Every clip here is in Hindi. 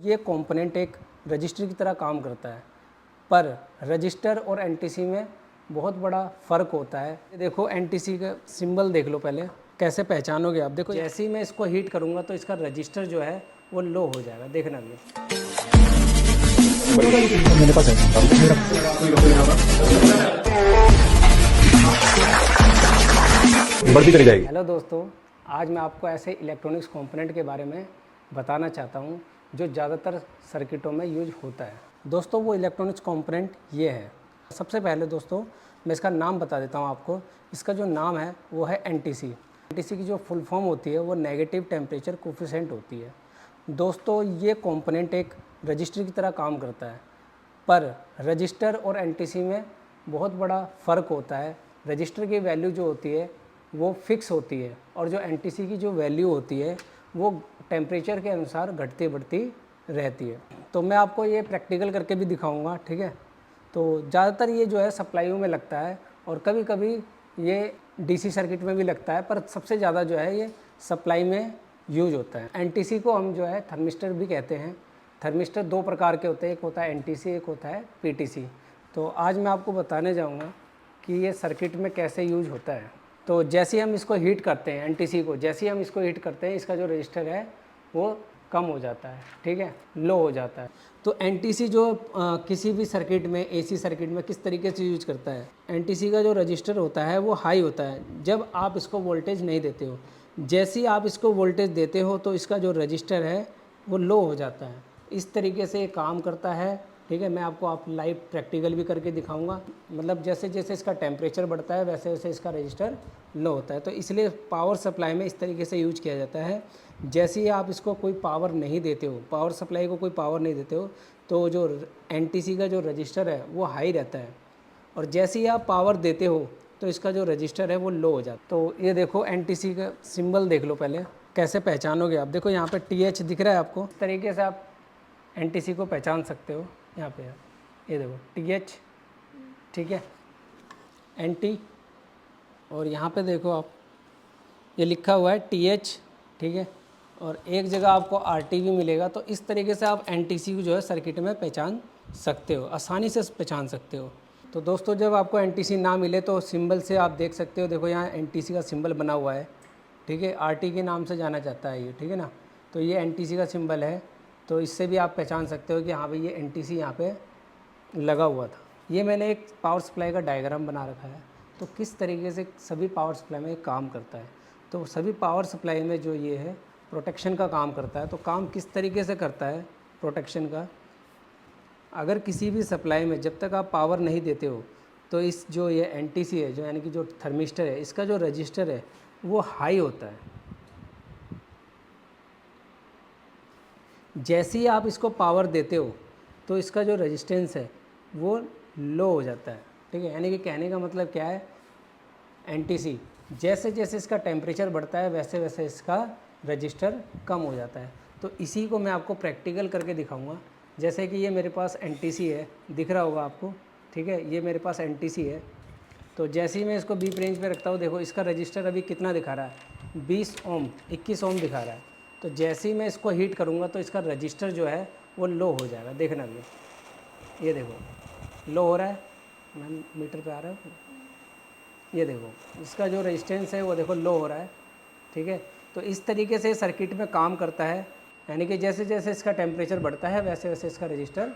ये कंपोनेंट एक रजिस्टर की तरह काम करता है, पर रजिस्टर और एनटीसी में बहुत बड़ा फ़र्क होता है। देखो एनटीसी का सिंबल देख लो, पहले कैसे पहचानोगे आप। देखो जैसे ही मैं इसको हीट करूँगा तो इसका रजिस्टर जो है वो लो हो जाएगा, देखना भी। मेरे पास है बढ़ती चली जाएगी। हेलो दोस्तों, आज मैं आपको ऐसे इलेक्ट्रॉनिक्स कंपोनेंट के बारे में बताना चाहता हूँ जो ज़्यादातर सर्किटों में यूज होता है। दोस्तों वो इलेक्ट्रॉनिक्स कंपोनेंट ये है। सबसे पहले दोस्तों मैं इसका नाम बता देता हूँ आपको। इसका जो नाम है वो है एनटीसी। एनटीसी की जो फुल फॉर्म होती है वो नेगेटिव टेम्परेचर कोफिशिएंट होती है। दोस्तों ये कंपोनेंट एक रजिस्टर की तरह काम करता है, पर रजिस्टर और एनटीसी में बहुत बड़ा फ़र्क होता है। रजिस्टर की वैल्यू जो होती है वो फिक्स होती है और जो एनटीसी की जो वैल्यू होती है वो टेम्परेचर के अनुसार घटती बढ़ती रहती है। तो मैं आपको ये प्रैक्टिकल करके भी दिखाऊंगा, ठीक है। तो ज़्यादातर ये जो है सप्लाइयों में लगता है और कभी कभी ये डीसी सर्किट में भी लगता है, पर सबसे ज़्यादा जो है ये सप्लाई में यूज होता है। एनटीसी को हम जो है थर्मिस्टर भी कहते हैं। थर्मिस्टर दो प्रकार के होते हैं, एक होता है एनटीसी, एक होता है पीटीसी। तो आज मैं आपको बताने जाऊंगा कि ये सर्किट में कैसे यूज होता है। तो जैसे हम इसको हीट करते हैं, एनटीसी को जैसे हम इसको हीट करते हैं, इसका जो रजिस्टर है वो कम हो जाता है, ठीक है, लो हो जाता है। तो एनटीसी जो किसी भी सर्किट में, एसी सर्किट में किस तरीके से यूज करता है, एनटीसी का जो रजिस्टर होता है वो हाई होता है जब आप इसको वोल्टेज नहीं देते हो। जैसे ही आप इसको वोल्टेज देते हो तो इसका जो रजिस्टर है वो लो हो जाता है। इस तरीके से ये काम करता है, ठीक है। मैं आपको लाइव प्रैक्टिकल भी करके दिखाऊंगा। मतलब जैसे जैसे इसका टेम्परेचर बढ़ता है वैसे वैसे इसका रजिस्टर लो होता है। तो इसलिए पावर सप्लाई में इस तरीके से यूज किया जाता है। जैसे ही आप इसको कोई पावर नहीं देते हो, पावर सप्लाई को कोई पावर नहीं देते हो, तो जो एनटीसी का जो रजिस्टर है वो हाई रहता है, और जैसे ही आप पावर देते हो तो इसका जो रजिस्टर है वो लो हो जाता है। तो ये देखो एनटीसी का सिंबल देख लो, पहले कैसे पहचानोगे आप। देखो यहाँ पे टीएच दिख रहा है आपको, इस तरीके से आप एनटीसी को पहचान सकते हो। यहाँ पे ये देखो टीएच, ठीक है, एनटी, और यहाँ पे देखो आप ये लिखा हुआ है टीएच, ठीक है, और एक जगह आपको आरटी भी मिलेगा। तो इस तरीके से आप एनटीसी को जो है सर्किट में पहचान सकते हो, आसानी से पहचान सकते हो। तो दोस्तों जब आपको एनटीसी ना मिले तो सिंबल से आप देख सकते हो। देखो यहाँ एनटीसी का सिंबल बना हुआ है, ठीक है, आरटी के नाम से जाना जाता है ये, ठीक है ना। तो ये एनटीसी का सिंबल है, तो इससे भी आप पहचान सकते हो कि हाँ भाई ये एनटीसी यहाँ पे लगा हुआ था। ये मैंने एक पावर सप्लाई का डायग्राम बना रखा है, तो किस तरीके से सभी पावर सप्लाई में काम करता है। तो सभी पावर सप्लाई में जो ये है प्रोटेक्शन का काम करता है। तो काम किस तरीके से करता है प्रोटेक्शन का, अगर किसी भी सप्लाई में जब तक आप पावर नहीं देते हो तो इस जो ये एनटीसी है, जो यानी कि जो थर्मिस्टर है, इसका जो रजिस्टर है वो हाई होता है। जैसे ही आप इसको पावर देते हो तो इसका जो रेजिस्टेंस है वो लो हो जाता है, ठीक है। यानी कि कहने का मतलब क्या है, एनटीसी जैसे जैसे इसका टेम्परेचर बढ़ता है वैसे वैसे इसका रजिस्टर कम हो जाता है। तो इसी को मैं आपको प्रैक्टिकल करके दिखाऊंगा। जैसे कि ये मेरे पास एनटीसी है, दिख रहा होगा आपको, ठीक है, ये मेरे पास एनटीसी है। तो जैसे ही मैं इसको बीप रेंज पे रखता हूँ, देखो इसका रजिस्टर अभी कितना दिखा रहा है, 20 ओम, 21 ओम दिखा रहा है। तो जैसे ही मैं इसको हीट करूँगा तो इसका रजिस्टर जो है वो लो हो जाएगा, देखना भी। ये देखो लो हो रहा है, मैं मीटर पे आ रहा है, ये देखो इसका जो रेजिस्टेंस है वो देखो लो हो रहा है, ठीक है। तो इस तरीके से सर्किट में काम करता है, यानी कि जैसे जैसे इसका टेम्परेचर बढ़ता है वैसे वैसे इसका रजिस्टर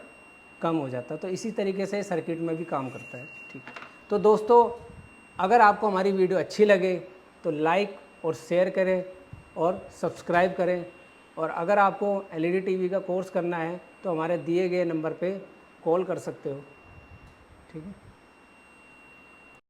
कम हो जाता है। तो इसी तरीके से सर्किट में भी काम करता है, ठीक है। तो दोस्तों अगर आपको हमारी वीडियो अच्छी लगे तो लाइक और शेयर करें और सब्सक्राइब करें, और अगर आपको एलईडी टीवी का कोर्स करना है तो हमारे दिए गए नंबर पे कॉल कर सकते हो, ठीक है।